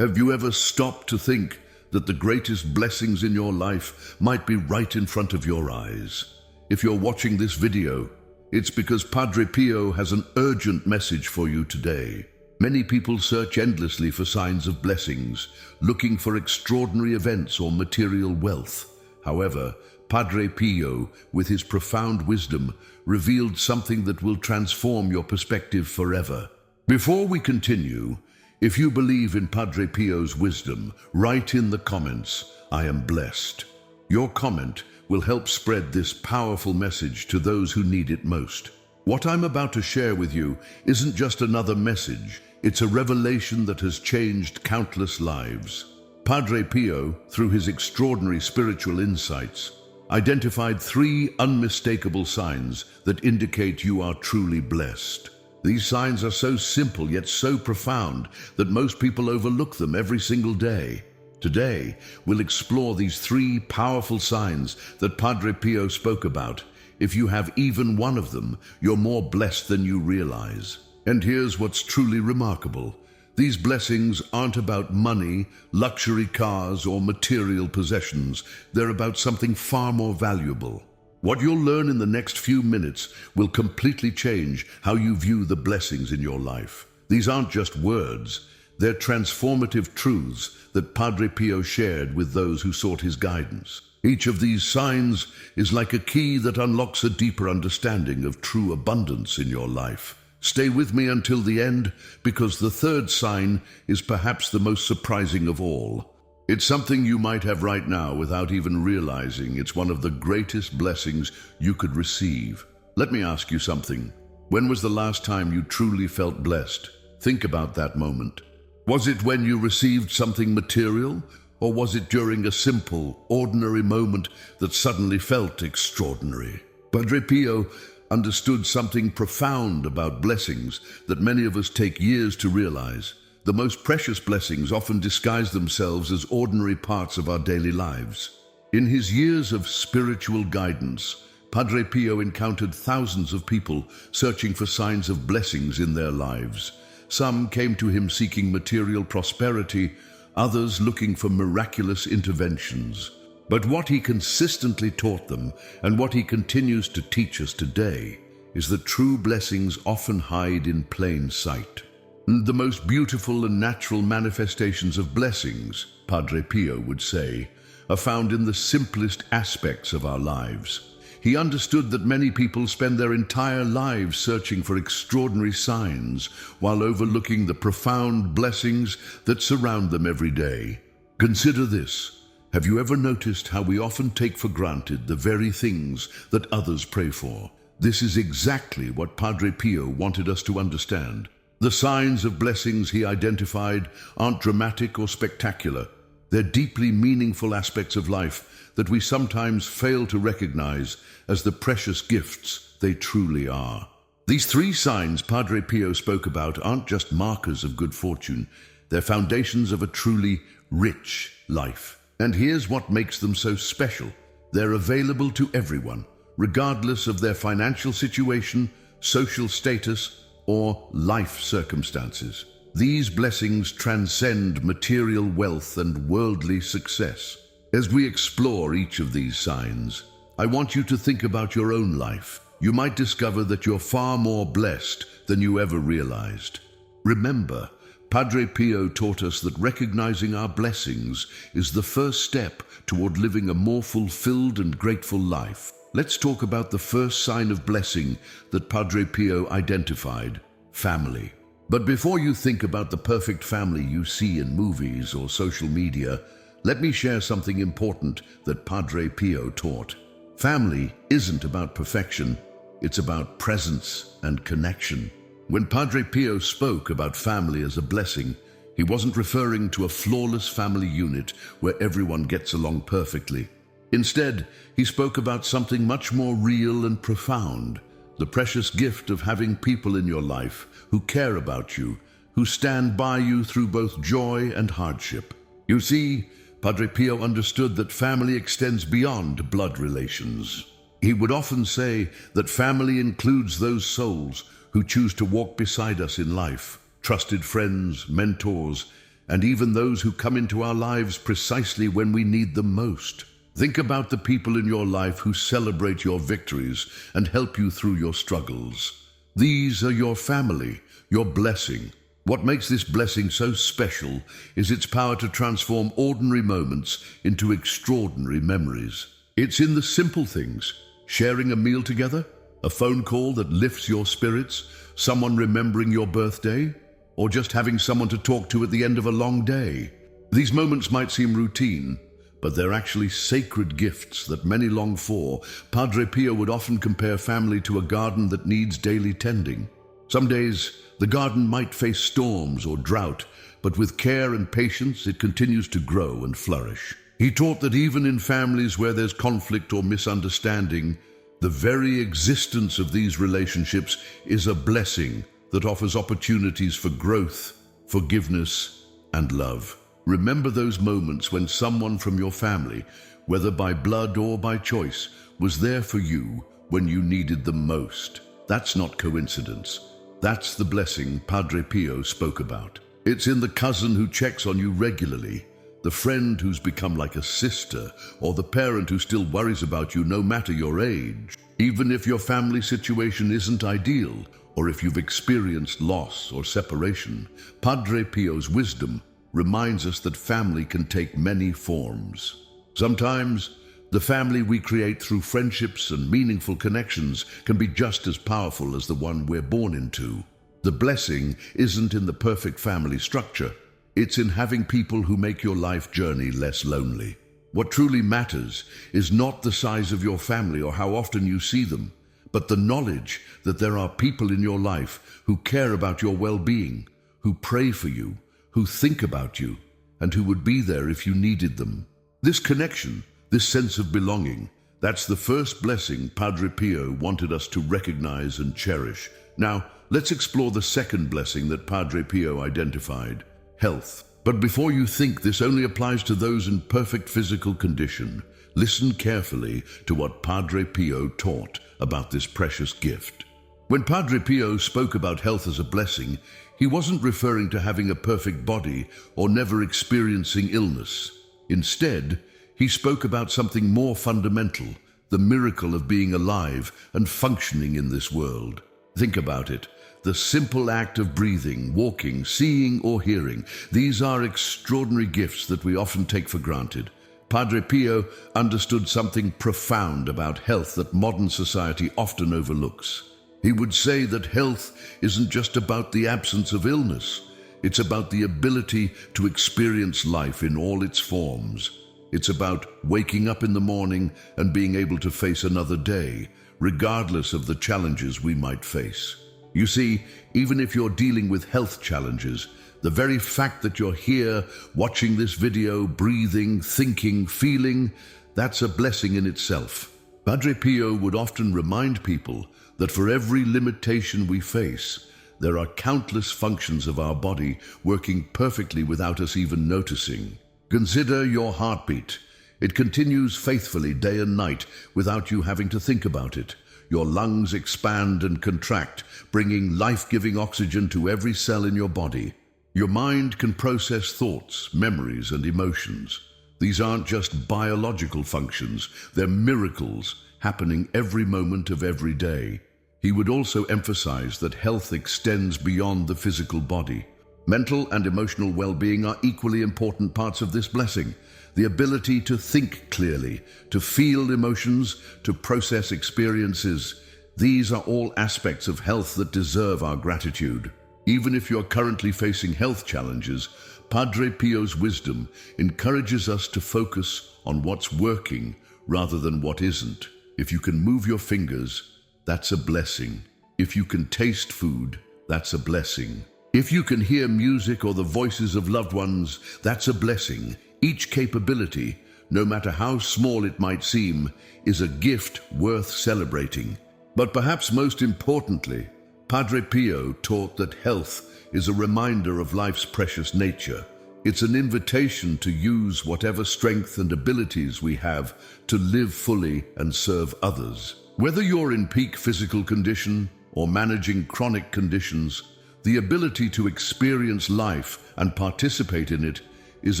Have you ever stopped to think that the greatest blessings in your life might be right in front of your eyes? If you're watching this video, it's because Padre Pio has an urgent message for you today. Many people search endlessly for signs of blessings, looking for extraordinary events or material wealth. However, Padre Pio, with his profound wisdom, revealed something that will transform your perspective forever. Before we continue, if you believe in Padre Pio's wisdom, write in the comments, "I am blessed." Your comment will help spread this powerful message to those who need it most. What I'm about to share with you isn't just another message, it's a revelation that has changed countless lives. Padre Pio, through his extraordinary spiritual insights, identified 3 unmistakable signs that indicate you are truly blessed. These signs are so simple yet so profound that most people overlook them every single day. Today, we'll explore these 3 powerful signs that Padre Pio spoke about. If you have even one of them, you're more blessed than you realize. And here's what's truly remarkable. These blessings aren't about money, luxury cars, or material possessions. They're about something far more valuable. What you'll learn in the next few minutes will completely change how you view the blessings in your life. These aren't just words, they're transformative truths that Padre Pio shared with those who sought his guidance. Each of these signs is like a key that unlocks a deeper understanding of true abundance in your life. Stay with me until the end, because the 3rd sign is perhaps the most surprising of all. It's something you might have right now without even realizing it's one of the greatest blessings you could receive. Let me ask you something. When was the last time you truly felt blessed? Think about that moment. Was it when you received something material, or was it during a simple, ordinary moment that suddenly felt extraordinary? Padre Pio understood something profound about blessings that many of us take years to realize. The most precious blessings often disguise themselves as ordinary parts of our daily lives. In his years of spiritual guidance, Padre Pio encountered thousands of people searching for signs of blessings in their lives. Some came to him seeking material prosperity, others looking for miraculous interventions. But what he consistently taught them, and what he continues to teach us today, is that true blessings often hide in plain sight. The most beautiful and natural manifestations of blessings, Padre Pio would say, are found in the simplest aspects of our lives. He understood that many people spend their entire lives searching for extraordinary signs while overlooking the profound blessings that surround them every day. Consider this. Have you ever noticed how we often take for granted the very things that others pray for? This is exactly what Padre Pio wanted us to understand. The signs of blessings he identified aren't dramatic or spectacular. They're deeply meaningful aspects of life that we sometimes fail to recognize as the precious gifts they truly are. These 3 signs Padre Pio spoke about aren't just markers of good fortune. They're foundations of a truly rich life. And here's what makes them so special. They're available to everyone, regardless of their financial situation, social status, or life circumstances. These blessings transcend material wealth and worldly success. As we explore each of these signs, I want you to think about your own life. You might discover that you're far more blessed than you ever realized. Remember, Padre Pio taught us that recognizing our blessings is the first step toward living a more fulfilled and grateful life. Let's talk about the first sign of blessing that Padre Pio identified: family. But before you think about the perfect family you see in movies or social media, let me share something important that Padre Pio taught. Family isn't about perfection, it's about presence and connection. When Padre Pio spoke about family as a blessing, he wasn't referring to a flawless family unit where everyone gets along perfectly. Instead, he spoke about something much more real and profound: the precious gift of having people in your life who care about you, who stand by you through both joy and hardship. You see, Padre Pio understood that family extends beyond blood relations. He would often say that family includes those souls who choose to walk beside us in life, trusted friends, mentors, and even those who come into our lives precisely when we need them most. Think about the people in your life who celebrate your victories and help you through your struggles. These are your family, your blessing. What makes this blessing so special is its power to transform ordinary moments into extraordinary memories. It's in the simple things: sharing a meal together, a phone call that lifts your spirits, someone remembering your birthday, or just having someone to talk to at the end of a long day. These moments might seem routine, but they're actually sacred gifts that many long for. Padre Pio would often compare family to a garden that needs daily tending. Some days, the garden might face storms or drought, but with care and patience, it continues to grow and flourish. He taught that even in families where there's conflict or misunderstanding, the very existence of these relationships is a blessing that offers opportunities for growth, forgiveness, and love. Remember those moments when someone from your family, whether by blood or by choice, was there for you when you needed them most. That's not coincidence. That's the blessing Padre Pio spoke about. It's in the cousin who checks on you regularly, the friend who's become like a sister, or the parent who still worries about you no matter your age. Even if your family situation isn't ideal, or if you've experienced loss or separation, Padre Pio's wisdom reminds us that family can take many forms. Sometimes, the family we create through friendships and meaningful connections can be just as powerful as the one we're born into. The blessing isn't in the perfect family structure. It's in having people who make your life journey less lonely. What truly matters is not the size of your family or how often you see them, but the knowledge that there are people in your life who care about your well-being, who pray for you, who think about you, and who would be there if you needed them. This connection, this sense of belonging, that's the first blessing Padre Pio wanted us to recognize and cherish. Now, let's explore the second blessing that Padre Pio identified: health. But before you think this only applies to those in perfect physical condition, listen carefully to what Padre Pio taught about this precious gift. When Padre Pio spoke about health as a blessing, he wasn't referring to having a perfect body or never experiencing illness. Instead, he spoke about something more fundamental: the miracle of being alive and functioning in this world. Think about it. The simple act of breathing, walking, seeing, or hearing. These are extraordinary gifts that we often take for granted. Padre Pio understood something profound about health that modern society often overlooks. He would say that health isn't just about the absence of illness. It's about the ability to experience life in all its forms. It's about waking up in the morning and being able to face another day, regardless of the challenges we might face. You see, even if you're dealing with health challenges, the very fact that you're here, watching this video, breathing, thinking, feeling, that's a blessing in itself. Padre Pio would often remind people that for every limitation we face, there are countless functions of our body working perfectly without us even noticing. Consider your heartbeat. It continues faithfully day and night without you having to think about it. Your lungs expand and contract, bringing life-giving oxygen to every cell in your body. Your mind can process thoughts, memories, and emotions. These aren't just biological functions, they're miracles happening every moment of every day. He would also emphasize that health extends beyond the physical body. Mental and emotional well-being are equally important parts of this blessing. The ability to think clearly, to feel emotions, to process experiences. These are all aspects of health that deserve our gratitude. Even if you're currently facing health challenges, Padre Pio's wisdom encourages us to focus on what's working rather than what isn't. If you can move your fingers, that's a blessing. If you can taste food, that's a blessing. If you can hear music or the voices of loved ones, that's a blessing. Each capability, no matter how small it might seem, is a gift worth celebrating. But perhaps most importantly, Padre Pio taught that health is a reminder of life's precious nature. It's an invitation to use whatever strength and abilities we have to live fully and serve others. Whether you're in peak physical condition or managing chronic conditions, The ability to experience life and participate in it is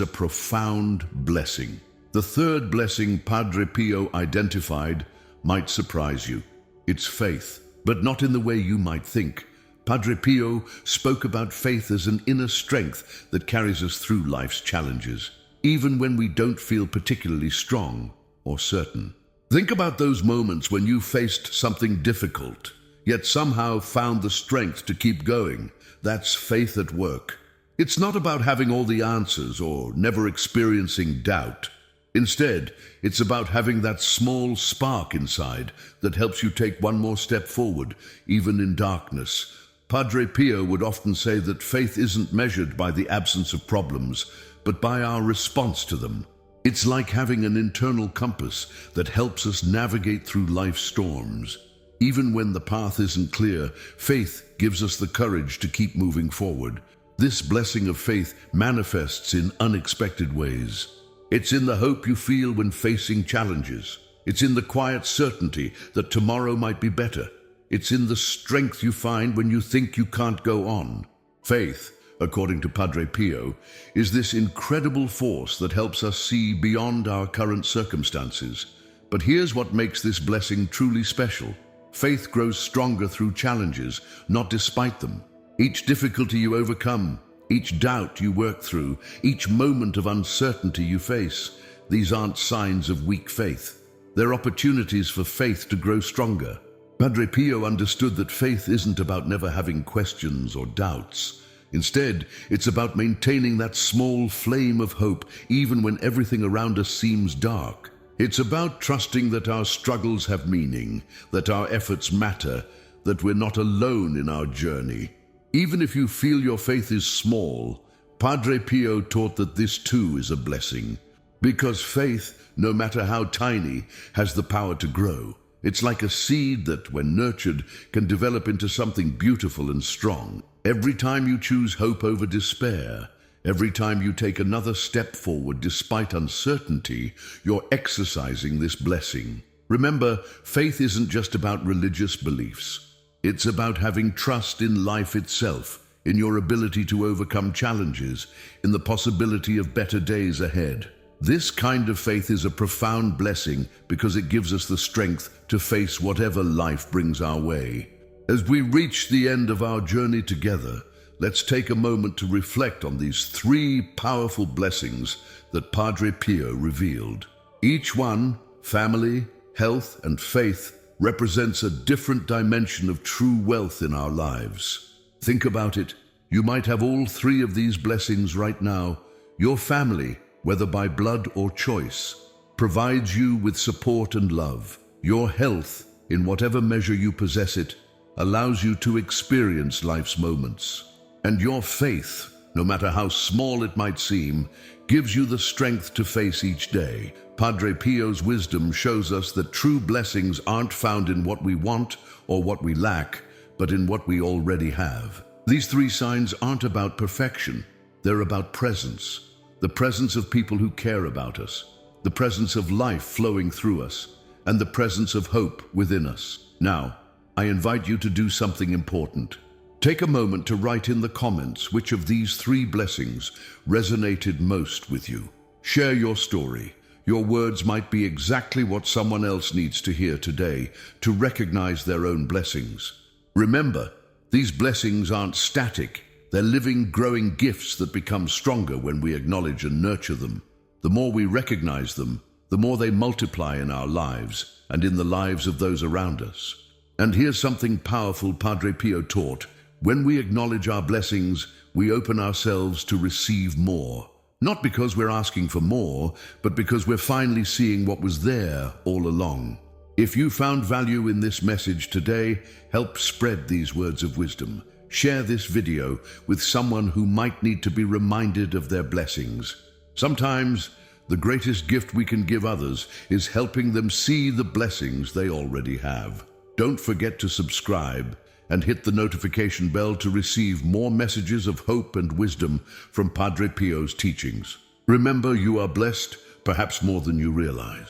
a profound blessing. The third blessing Padre Pio identified might surprise you. It's faith, but not in the way you might think. Padre Pio spoke about faith as an inner strength that carries us through life's challenges, even when we don't feel particularly strong or certain. Think about those moments when you faced something difficult, yet somehow found the strength to keep going. That's faith at work. It's not about having all the answers or never experiencing doubt. Instead, it's about having that small spark inside that helps you take one more step forward, even in darkness. Padre Pio would often say that faith isn't measured by the absence of problems, but by our response to them. It's like having an internal compass that helps us navigate through life's storms. Even when the path isn't clear, faith gives us the courage to keep moving forward. This blessing of faith manifests in unexpected ways. It's in the hope you feel when facing challenges. It's in the quiet certainty that tomorrow might be better. It's in the strength you find when you think you can't go on. Faith, according to Padre Pio, is this incredible force that helps us see beyond our current circumstances. But here's what makes this blessing truly special. Faith grows stronger through challenges, not despite them. Each difficulty you overcome, each doubt you work through, each moment of uncertainty you face, these aren't signs of weak faith. They're opportunities for faith to grow stronger. Padre Pio understood that faith isn't about never having questions or doubts. Instead, it's about maintaining that small flame of hope even when everything around us seems dark. It's about trusting that our struggles have meaning, that our efforts matter, that we're not alone in our journey. Even if you feel your faith is small, Padre Pio taught that this too is a blessing. Because faith, no matter how tiny, has the power to grow. It's like a seed that, when nurtured, can develop into something beautiful and strong. Every time you choose hope over despair, every time you take another step forward despite uncertainty, you're exercising this blessing. Remember, faith isn't just about religious beliefs. It's about having trust in life itself, in your ability to overcome challenges, in the possibility of better days ahead. This kind of faith is a profound blessing because it gives us the strength to face whatever life brings our way. As we reach the end of our journey together, let's take a moment to reflect on these three powerful blessings that Padre Pio revealed. Each one, family, health, and faith, represents a different dimension of true wealth in our lives. Think about it. You might have all three of these blessings right now. Your family, whether by blood or choice, provides you with support and love. Your health, in whatever measure you possess it, allows you to experience life's moments. And your faith, no matter how small it might seem, gives you the strength to face each day. Padre Pio's wisdom shows us that true blessings aren't found in what we want or what we lack, but in what we already have. These three signs aren't about perfection. They're about presence. The presence of people who care about us, the presence of life flowing through us, and the presence of hope within us. Now, I invite you to do something important. Take a moment to write in the comments which of these three blessings resonated most with you. Share your story. Your words might be exactly what someone else needs to hear today to recognize their own blessings. Remember, these blessings aren't static. They're living, growing gifts that become stronger when we acknowledge and nurture them. The more we recognize them, the more they multiply in our lives and in the lives of those around us. And here's something powerful Padre Pio taught. When we acknowledge our blessings, we open ourselves to receive more. Not because we're asking for more, but because we're finally seeing what was there all along. If you found value in this message today, help spread these words of wisdom. Share this video with someone who might need to be reminded of their blessings. Sometimes, the greatest gift we can give others is helping them see the blessings they already have. Don't forget to subscribe and hit the notification bell to receive more messages of hope and wisdom from Padre Pio's teachings. Remember, you are blessed, perhaps more than you realize.